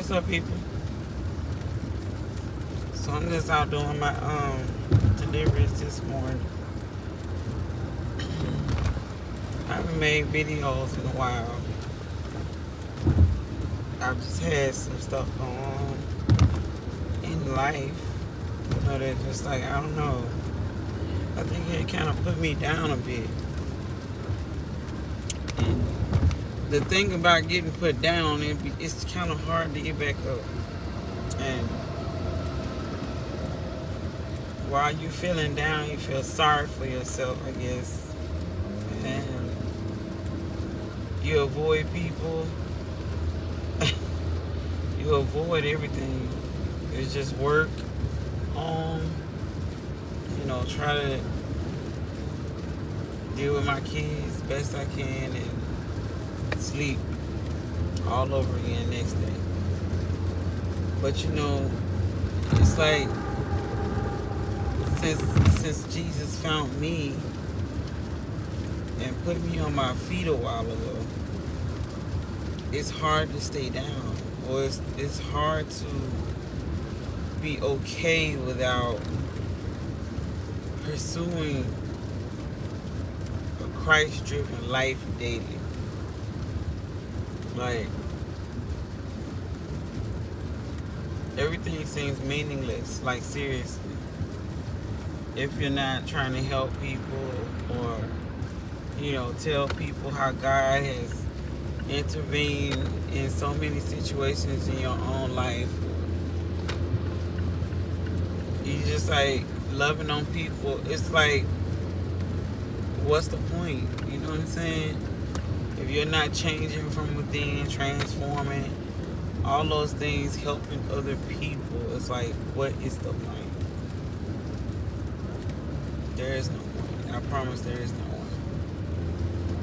What's up, people? So I'm just out doing my deliveries this morning. I haven't made videos in a while. I've just had some stuff going on in life. You know, that just like, I don't know. I think it kind of put me down a bit. And the thing about getting put down, it's kind of hard to get back up. And while you feeling down, you feel sorry for yourself, I guess. And you avoid people. You avoid everything. It's just work, home, try to deal with my kids best I can and sleep all over again next day. But it's like since Jesus found me and put me on my feet a while ago, it's hard to stay down, or it's hard to be okay without pursuing a Christ-driven life daily. Like, everything seems meaningless, like seriously. If you're not trying to help people or, tell people how God has intervened in so many situations in your own life. You just like loving on people. It's like, what's the point? You know what I'm saying? If you're not changing from within, transforming, all those things, helping other people, it's like, what is the point? There is no point. I promise there is no one.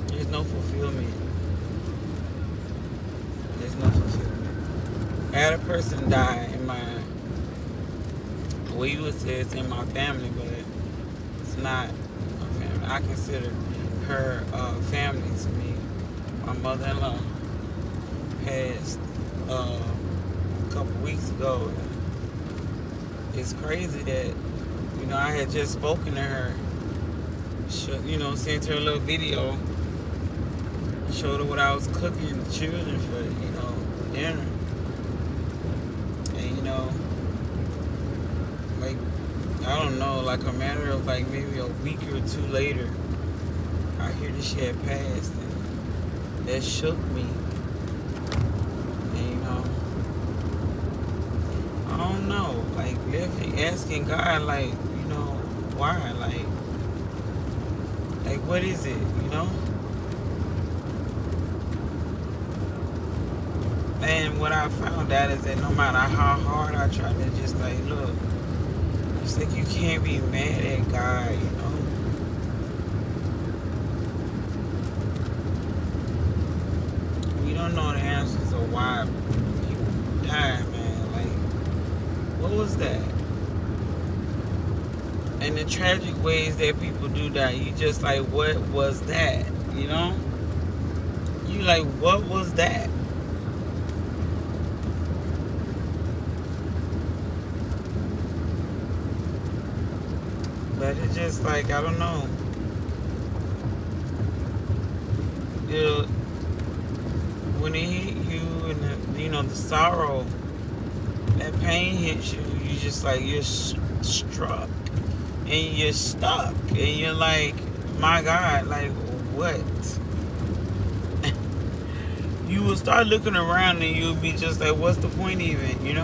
There's no fulfillment. There's no fulfillment. I had a person die in my, well, you would say it's in my family, but it's not my family. I consider her family to me. My mother-in-law passed a couple weeks ago. It's crazy that, I had just spoken to her, sent her a little video, showed her what I was cooking the children for, dinner. And, like, I don't know, like a matter of like maybe a week or two later, I hear that she had passed, and that shook me. And, I don't know, like, asking God, like, why? Like, what is it, And what I found out is that no matter how hard I try to just, like, look, it's like you can't be mad at God, We don't know the answers of why people die, man. Like, what was that? And the tragic ways that people do die, you just like, what was that? You like, what was that? But it's just like, I don't know. When it hit you and the sorrow, that pain hits you, you just like, you're struck. And you're stuck. And you're like, my God, like, what? You will start looking around and you'll be just like, what's the point even,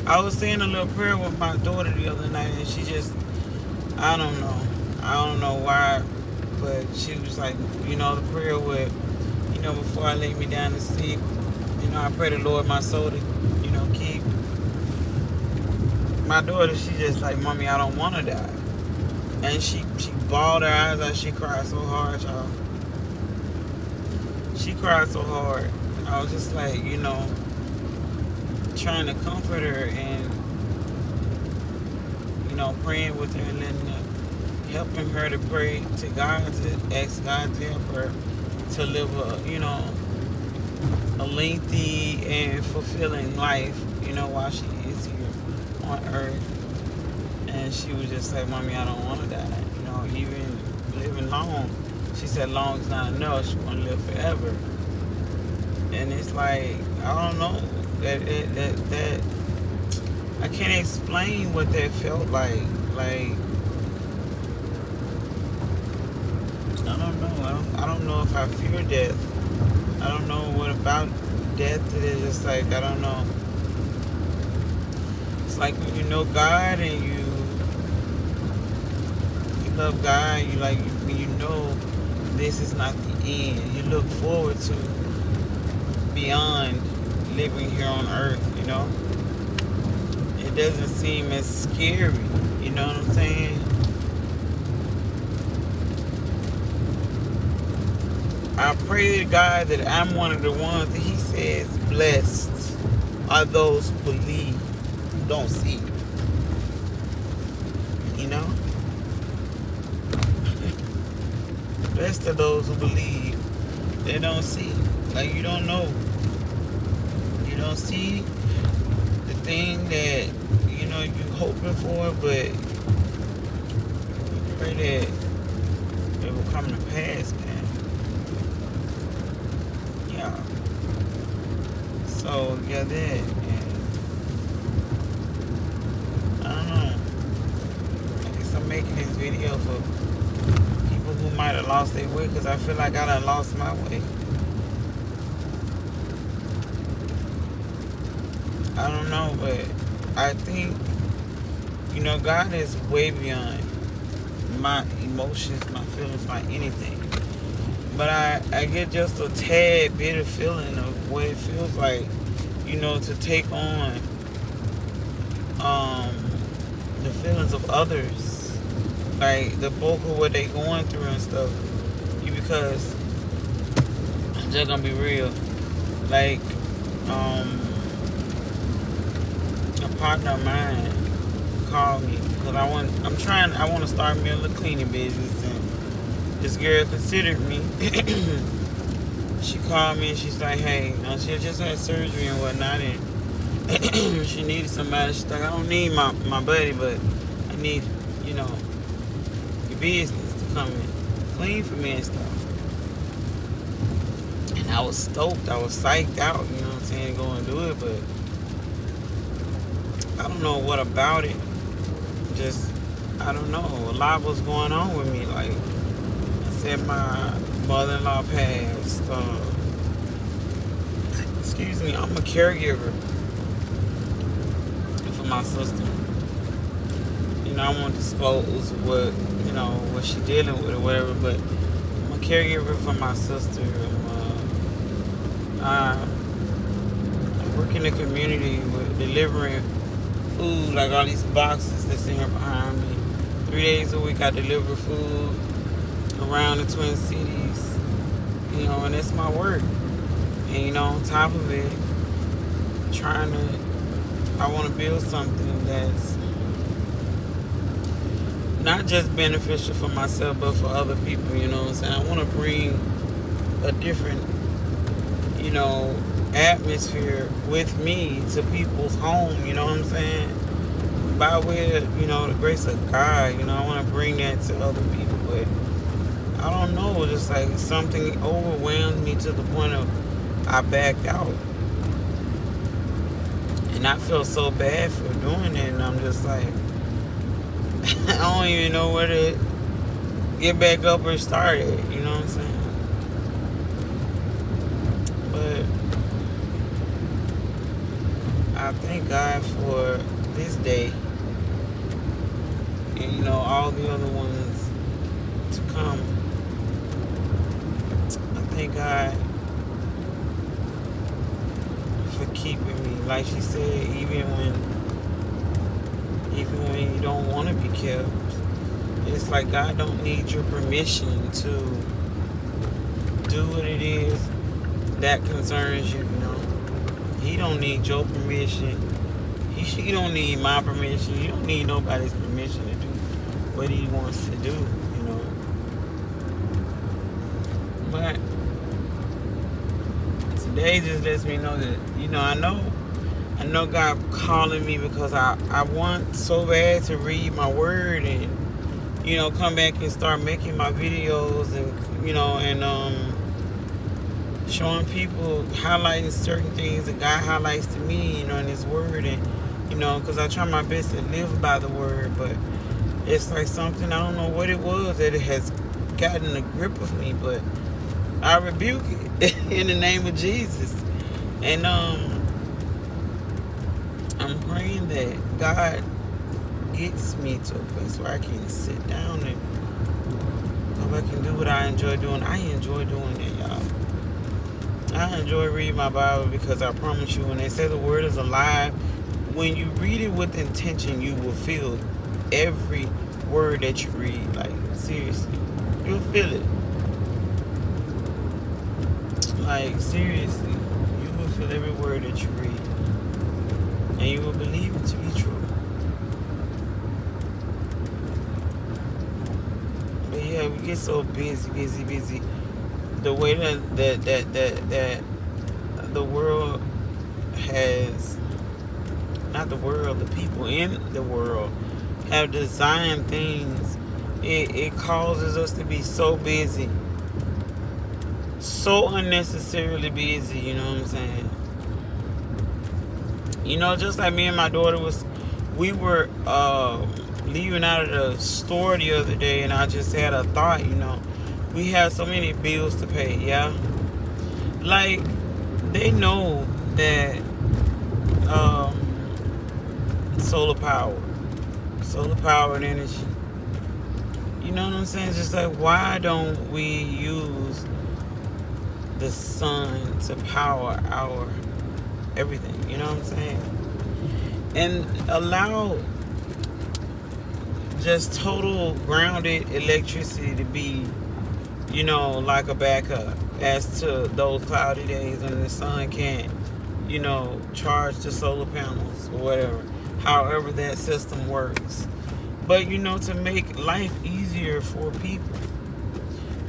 I was saying a little prayer with my daughter the other night, and she just, I don't know why, but she was like, the prayer with, before I lay me down to sleep, I pray the Lord my soul to, keep. My daughter, she just like, Mommy, I don't want to die. And she bawled her eyes out. She cried so hard, y'all. She cried so hard. I was just like, trying to comfort her and, praying with her and helping her to pray to God, to ask God to help her to live a lengthy and fulfilling life, while she is here on earth. And she was just like, Mommy, I don't want to die. Even living long. She said long is not enough. She want to live forever. And it's like, I don't know. That I can't explain what that felt like. Like, I don't know. I don't know if I fear death. I don't know what about death it is. Just like, I don't know. It's like when you know God and you love God, when you know this is not the end. You look forward to beyond living here on earth, It doesn't seem as scary, you know what I'm saying? I pray to God that I'm one of the ones that He says, blessed are those who believe, who don't see. Blessed are those who believe, they don't see. Like, you don't know. You don't see the thing that, you're hoping for, but you pray that it will come to pass, man. Yeah. So, yeah, that. And I don't know. I guess I'm making this video for people who might have lost their way, because I feel like I done lost my way. I don't know, but I think, God is way beyond my emotions, my feelings, my anything. But I get just a tad bit of feeling of what it feels like, to take on the feelings of others. Like the bulk of what they going through and stuff. Because I'm just gonna be real. Like, a partner of mine called me because I want to start me a little cleaning business, and this girl considered me. She called me and she's like, hey, she just had surgery and whatnot, and she needed somebody. She's like, I don't need my buddy, but I need, your business to come and clean for me and stuff. And I was stoked. I was psyched out, to go and do it, but I don't know what about it. Just, I don't know. A lot was going on with me. Like I said, my mother-in-law passed. Excuse me, I'm a caregiver for my sister. I won't disclose what she's dealing with or whatever, but I'm a caregiver for my sister. I work in the community with delivering food, like all these boxes that's in here behind me. 3 days a week I deliver food around the Twin Cities, and that's my work. And on top of it, I want to build something that's not just beneficial for myself, but for other people, what I'm saying? I want to bring a different, atmosphere with me to people's home, you know what I'm saying? By way of, the grace of God, I want to bring that to other people, but I don't know, just like something overwhelmed me to the point of I backed out. And I feel so bad for doing it, and I'm just like, I don't even know where to get back up or start it, you know what I'm saying? But I thank God for this day and all the other ones to come. I thank God for keeping me. Like she said, even when you don't want to be kept, it's like God don't need your permission to do what it is that concerns you, He don't need your permission. He don't need my permission. He don't need nobody's permission to do what he wants to do, But Today just lets me know that, I know God calling me because I want so bad to read my word and, come back and start making my videos and, showing people, highlighting certain things that God highlights to me, in His word. And, because I try my best to live by the word, but it's like something, I don't know what it was that it has gotten a grip of me, but I rebuke it in the name of Jesus. And I'm praying that God gets me to a place where I can sit down and go back and do what I enjoy doing. I enjoy doing that, y'all. I enjoy reading my Bible because I promise you, when they say the word is alive, when you read it with intention, you will feel every word that you read. Like, seriously, you'll feel it. Like, seriously, you will feel every word that you read, and you will believe it to be true. But yeah, we get so busy. The way that the world has, not the world, the people in the world have designed things. It causes us to be so busy. So unnecessarily busy, you know what I'm saying? Just like me and my daughter we were leaving out of the store the other day, and I just had a thought, we have so many bills to pay, yeah? Like, they know that solar power and energy, you know what I'm saying? It's just like, why don't we use the sun to power our everything, you know what I'm saying? And allow just total grounded electricity to be, like a backup as to those cloudy days when the sun can't, charge the solar panels or whatever, however that system works. But, to make life easier for people.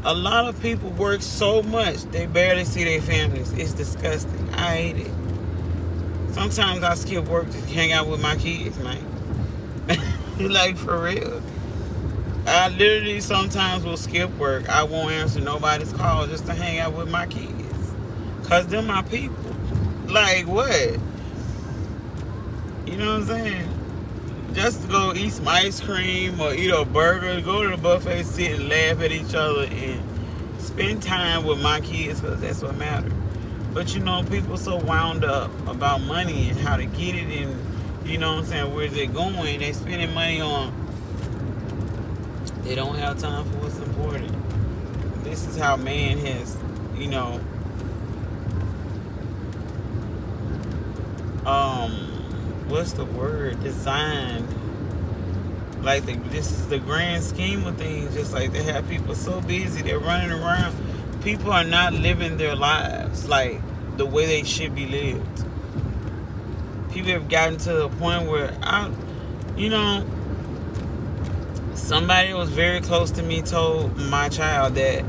A lot of people work so much, they barely see their families. It's disgusting. I hate it. Sometimes I skip work to hang out with my kids, man. Like, for real. I literally sometimes will skip work. I won't answer nobody's call just to hang out with my kids. Because they're my people. Like, what? You know what I'm saying? Just to go eat some ice cream or eat a burger, go to the buffet, sit and laugh at each other and spend time with my kids, because that's what matters. But people so wound up about money and how to get it, and where's it going? They spending money on, they don't have time for what's important. This is how man has, what's the word? Designed. Like, this is the grand scheme of things. Just like they have people so busy, they're running around. People are not living their lives like the way they should be lived. People have gotten to the point where somebody was very close to me told my child that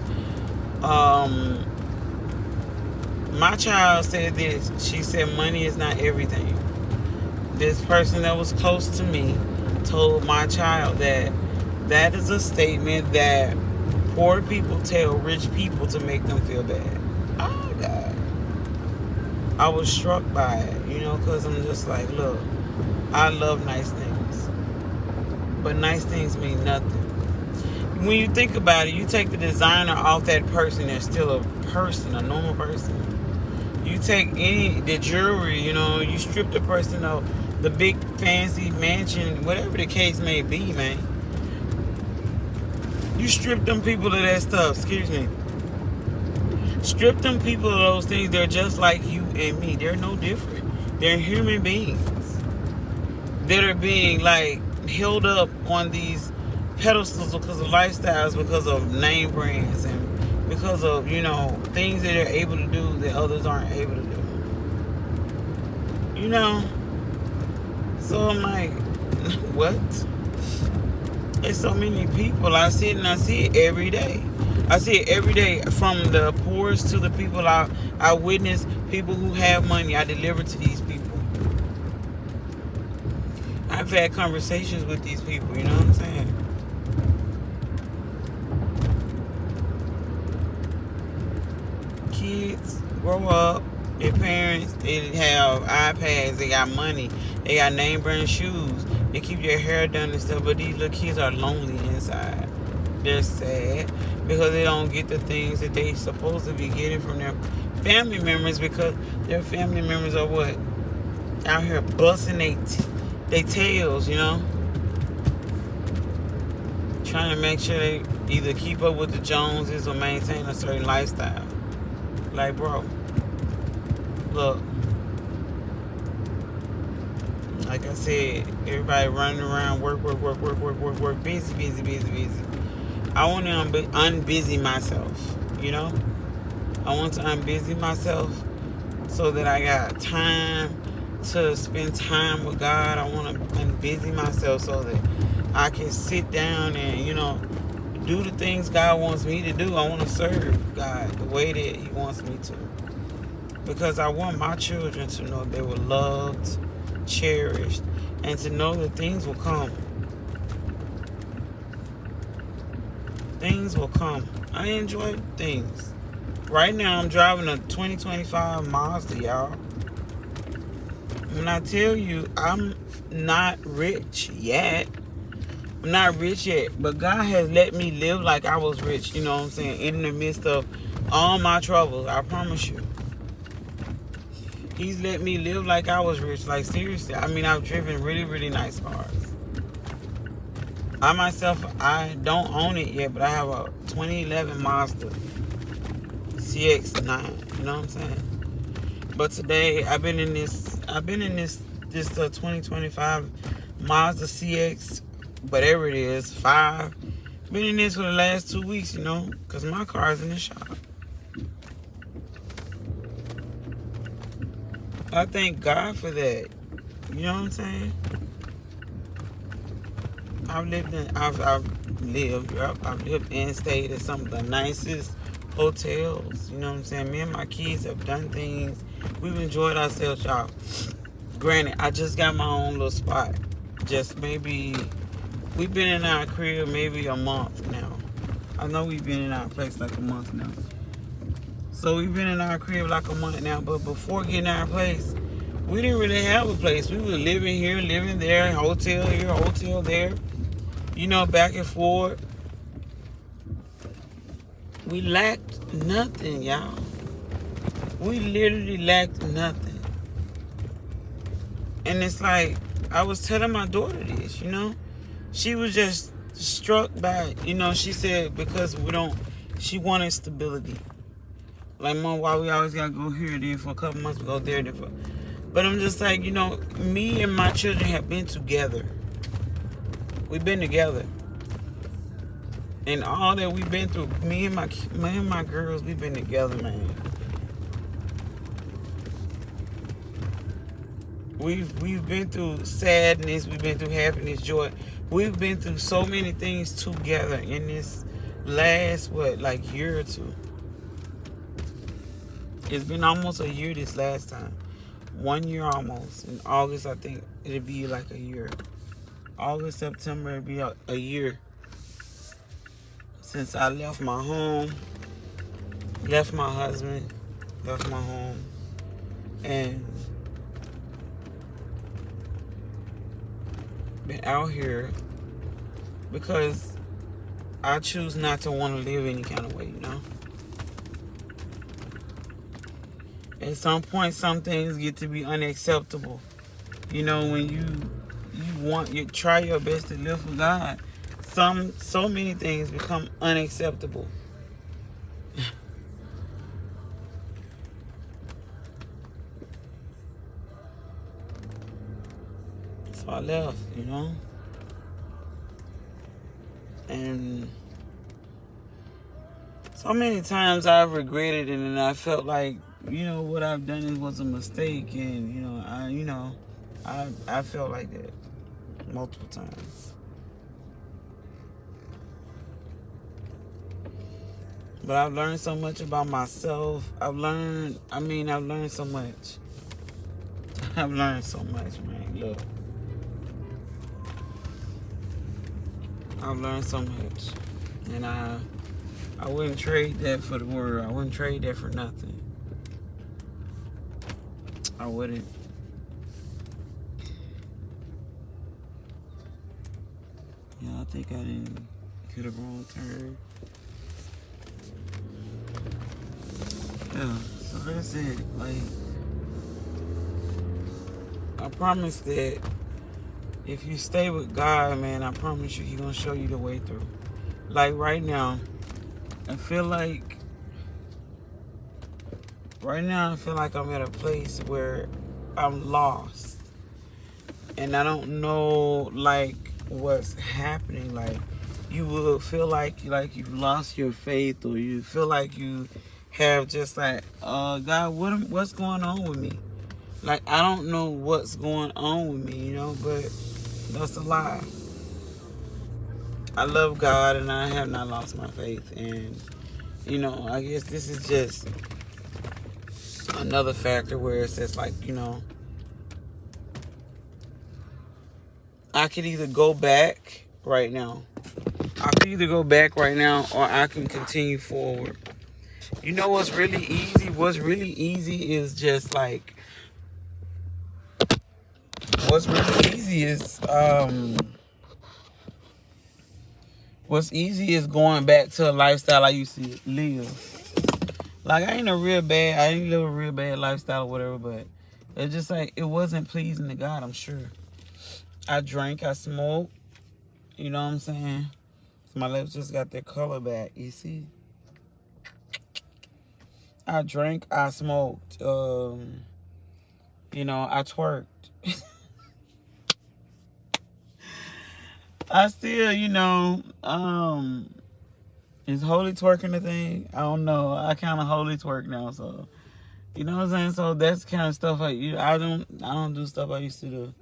my child said this. She said, money is not everything. This person that was close to me told my child that is a statement that poor people tell rich people to make them feel bad. Oh, God. I was struck by it, because I'm just like, look, I love nice things. But nice things mean nothing. When you think about it, you take the designer off that person, they're still a person, a normal person. You take the jewelry, you strip the person of the big fancy mansion, whatever the case may be, man. You strip them people of that stuff, Strip them people of those things. They're just like you and me. They're no different. They're human beings that are being, like, held up on these pedestals because of lifestyles, because of name brands, and because of, things that they're able to do that others aren't able to do. So I'm like, what? There's so many people. I see it every day. I see it every day, from the poorest to the people I witness. People who have money, I deliver to these people. I've had conversations with these people, you know what I'm saying? Kids grow up, their parents, they have iPads, they got money, they got name brand shoes, they keep their hair done and stuff, but these little kids are lonely inside. They're sad because they don't get the things that they supposed to be getting from their family members, because their family members are what? Out here busting they tails, you know? Trying to make sure they either keep up with the Joneses or maintain a certain lifestyle. Like, bro, look, like I said, everybody running around, work, busy. I want to unbusy myself, you know? I want to unbusy myself so that I got time to spend time with God. I want to unbusy myself so that I can sit down and, you know, do the things God wants me to do. I want to serve God the way that He wants me to. Because I want my children to know they were loved, cherished, and to know that things will come. Things will come. I enjoy things. Right now, I'm driving a 2025 Mazda, y'all. When I tell you, I'm not rich yet. I'm not rich yet, but God has let me live like I was rich, you know what I'm saying, in the midst of all my troubles, I promise you. He's let me live like I was rich, like seriously. I mean, I've driven really, really nice cars. I myself, I don't own it yet, but I have a 2011 Mazda CX-9, you know what I'm saying? But today, I've been in this 2025 Mazda CX, whatever it is, 5. Been in this for the last 2 weeks, you know, because my car's in the shop. I thank God for that. You know what I'm saying? I've lived and stayed at some of the nicest hotels. You know what I'm saying? Me and my kids have done things. We've enjoyed ourselves, y'all. Granted, I just got my own little spot. Just maybe, we've been in our crib maybe a month now. I know we've been in our place like a month now. So we've been in our crib like a month now. But before getting our place, we didn't really have a place. We were living here, living there, hotel here, hotel there. You know, back and forth. We lacked nothing, y'all. We literally lacked nothing. And it's like, I was telling my daughter this, you know. She was just struck by, you know, she said because she wanted stability. Like, Mom, why we always gotta go here, then for a couple months we go there, then for... But I'm just like, you know, me and my children have been together. We've been together. And all that we've been through, me and my girls, we've been together, man. We've been through sadness, we've been through happiness, joy. We've been through so many things together in this last, year or two. It's been almost a year this last time. 1 year almost. In August, I think it'll be like a year. August, September, it'll be a year since I left my home, left my husband, left my home, and been out here because I choose not to want to live any kind of way, you know? At some point, some things get to be unacceptable. You know, when you try your best to live for God, so many things become unacceptable. So I left, you know? And so many times I've regretted it, and I felt like, you know, what I've done was a mistake, and I felt like that multiple times. But I've learned so much about myself. I've learned so much. I've learned so much, man. Look. I've learned so much. And I wouldn't trade that for the world. I wouldn't trade that for nothing. I wouldn't. Yeah, I think I didn't get a wrong turn. Yeah, so that's it. Like, I promise that if you stay with God, man, I promise you, He's gonna show you the way through. Like right now, I feel like I'm at a place where I'm lost. And I don't know, like, what's happening. Like, you will feel like you've lost your faith, or you feel like you have just like, God, what's going on with me? Like, I don't know what's going on with me, but that's a lie. I love God, and I have not lost my faith. And, I guess this is just another factor where it's just like, I could either go back right now. Or I can continue forward. You know what's really easy? What's really easy is just like, what's easy is going back to a lifestyle I used to live. Like, I ain't live a real bad lifestyle or whatever, but it's just like, it wasn't pleasing to God, I'm sure. I drank, I smoked, you know what I'm saying? My lips just got their color back, you see? I drank, I smoked, I twerked. I still, is holy twerking a thing? I don't know. I kind of holy twerk now, so you know what I'm saying. So that's the kind of stuff I don't do stuff I used to do.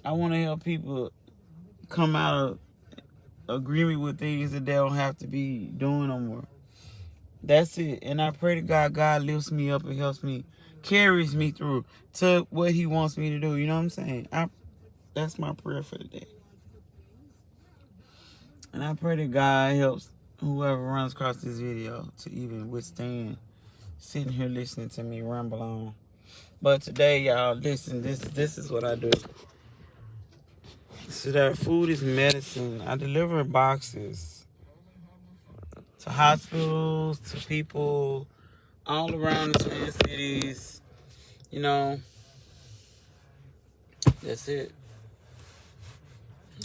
I want to help people come out of agreement with things that they don't have to be doing no more. That's it. And I pray to God lifts me up and helps me, carries me through to what He wants me to do. You know what I'm saying? That's my prayer for the day. And I pray that God helps whoever runs across this video to even withstand sitting here listening to me ramble on. But today, y'all, listen, this is what I do. So that food is medicine. I deliver boxes to hospitals, to people all around the Twin Cities. That's it.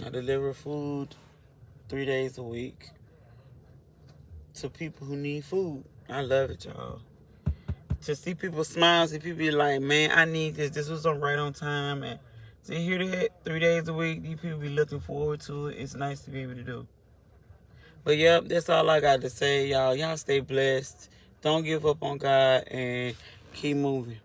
I deliver food 3 days a week to people who need food. I love it, y'all. To see people smile, see people be like, man, I need this. This was right on time. And to hear that 3 days a week, these people be looking forward to it. It's nice to be able to do. But, yep, that's all I got to say, y'all. Y'all stay blessed. Don't give up on God and keep moving.